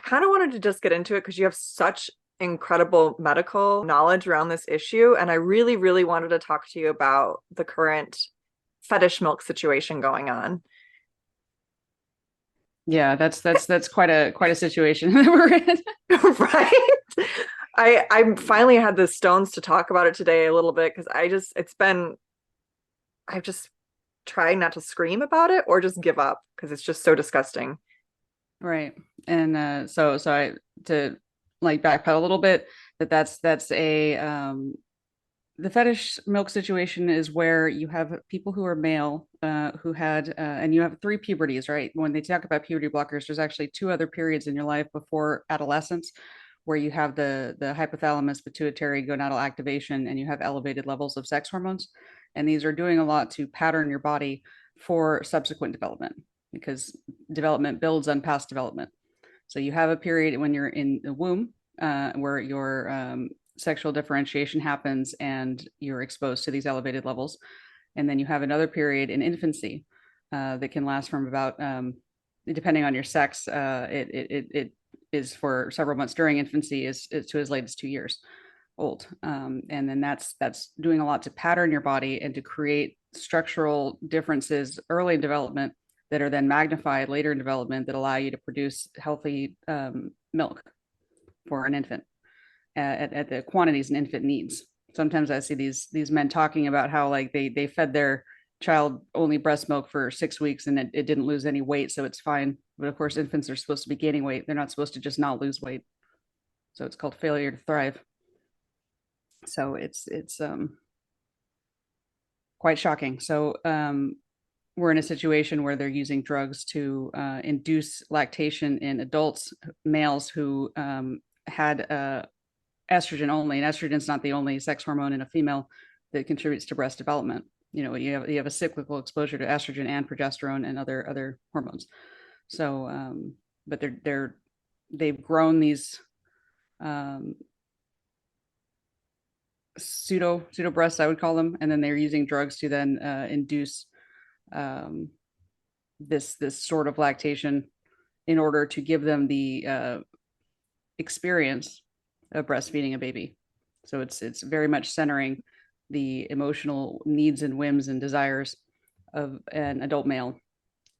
kind of wanted to just get into it because you have such incredible medical knowledge around this issue. And I really, really wanted to talk to you about the current fetish milk situation going on. Yeah, that's quite a situation that we're in. Right? I finally had the stones to talk about it today a little bit because I've just tried not to scream about it or just give up because it's just so disgusting. Right. And so I to like backpedal a little bit that's a the fetish milk situation is where you have people who are male who had and you have three puberties, right? When they talk about puberty blockers, there's actually two other periods in your life before adolescence where you have the hypothalamus pituitary gonadal activation and you have elevated levels of sex hormones. And these are doing a lot to pattern your body for subsequent development because development builds on past development. So you have a period when you're in the womb where your sexual differentiation happens and you're exposed to these elevated levels. And then you have another period in infancy that can last from about, depending on your sex, it is for several months during infancy, is to as late as 2 years old. And then that's doing a lot to pattern your body and to create structural differences early in development that are then magnified later in development that allow you to produce healthy milk for an infant at the quantities an infant needs. Sometimes I see these men talking about how like they fed their child only breast milk for 6 weeks and it didn't lose any weight, so it's fine. But of course, infants are supposed to be gaining weight. They're not supposed to just not lose weight. So it's called failure to thrive. So it's quite shocking. So we're in a situation where they're using drugs to induce lactation in adults, males who had estrogen only, and estrogen is not the only sex hormone in a female that contributes to breast development. You know, you have a cyclical exposure to estrogen and progesterone and other hormones. So, but they've grown these um, pseudo breasts, I would call them, and then they're using drugs to then induce um, this sort of lactation in order to give them the experience of breastfeeding a baby. So it's very much centering the emotional needs and whims and desires of an adult male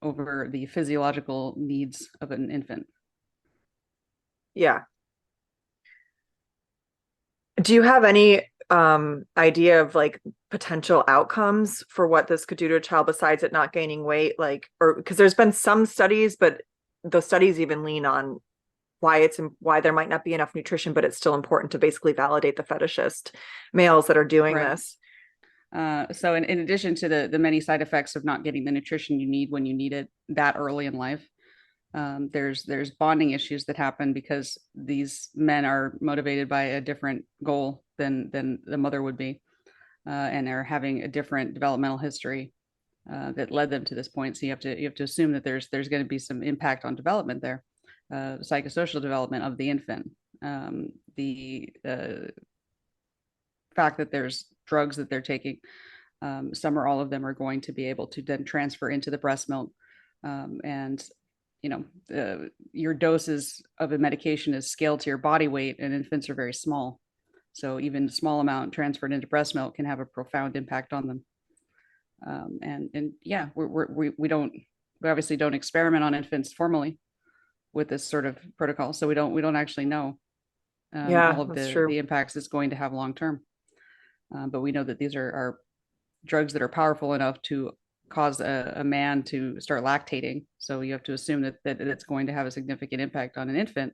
over the physiological needs of an infant. Yeah. Do you have any idea of like potential outcomes for what this could do to a child besides it not gaining weight? Like, or because there's been some studies, but those studies even lean on why there might not be enough nutrition, but it's still important to basically validate the fetishist males that are doing Right. this. So in addition to the many side effects of not getting the nutrition you need when you need it that early in life, there's bonding issues that happen because these men are motivated by a different goal than the mother would be, and are having a different developmental history that led them to this point. So you have to assume that there's going to be some impact on development there, psychosocial development of the infant. The fact that there's drugs that they're taking, some or all of them are going to be able to then transfer into the breast milk, and you know, your doses of a medication is scaled to your body weight, and infants are very small. So even a small amount transferred into breast milk can have a profound impact on them. And yeah, we obviously don't experiment on infants formally with this sort of protocol, so we don't actually know Yeah, all of that's the true. impacts it's going to have long term. But we know that these are drugs that are powerful enough to cause a man to start lactating. So you have to assume that it's going to have a significant impact on an infant,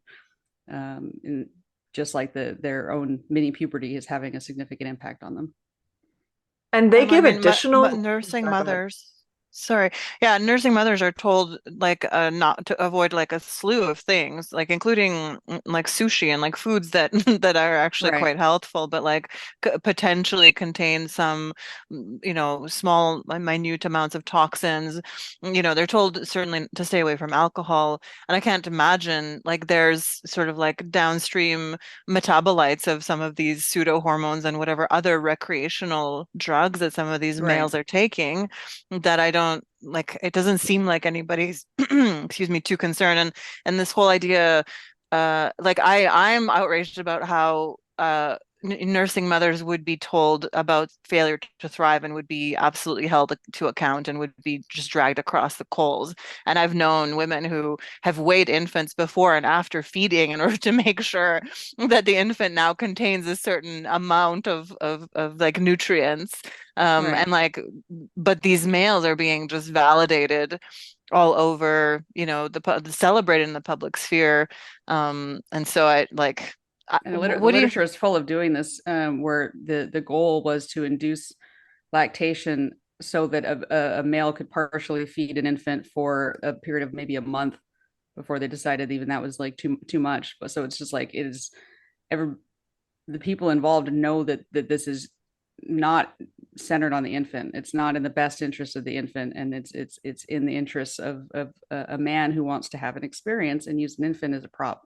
and just like their own mini puberty is having a significant impact on them. And they I give mean, additional, nursing sorry, go ahead. mothers, sorry, yeah, nursing mothers are told like not to avoid like a slew of things, like including like sushi and like foods that that are actually Right. quite healthful, but like potentially contain some, small, minute amounts of toxins. They're told certainly to stay away from alcohol, and I can't imagine like there's sort of like downstream metabolites of some of these pseudo hormones and whatever other recreational drugs that some of these Right. males are taking that I don't like. It doesn't seem like anybody's excuse me, too concerned. And this whole idea like I'm outraged about how nursing mothers would be told about failure to thrive and would be absolutely held to account and would be just dragged across the coals. And I've known women who have weighed infants before and after feeding in order to make sure that the infant now contains a certain amount of like nutrients. Right. And like, but these males are being just validated all over, celebrated in the public sphere. And so I like, And the what do you? literature is full of doing this, where the goal was to induce lactation so that a male could partially feed an infant for a period of maybe a month before they decided even that was like too much. But so it's just like it is ever the people involved know that this is not centered on the infant. It's not in the best interest of the infant, and it's in the interests of a man who wants to have an experience and use an infant as a prop.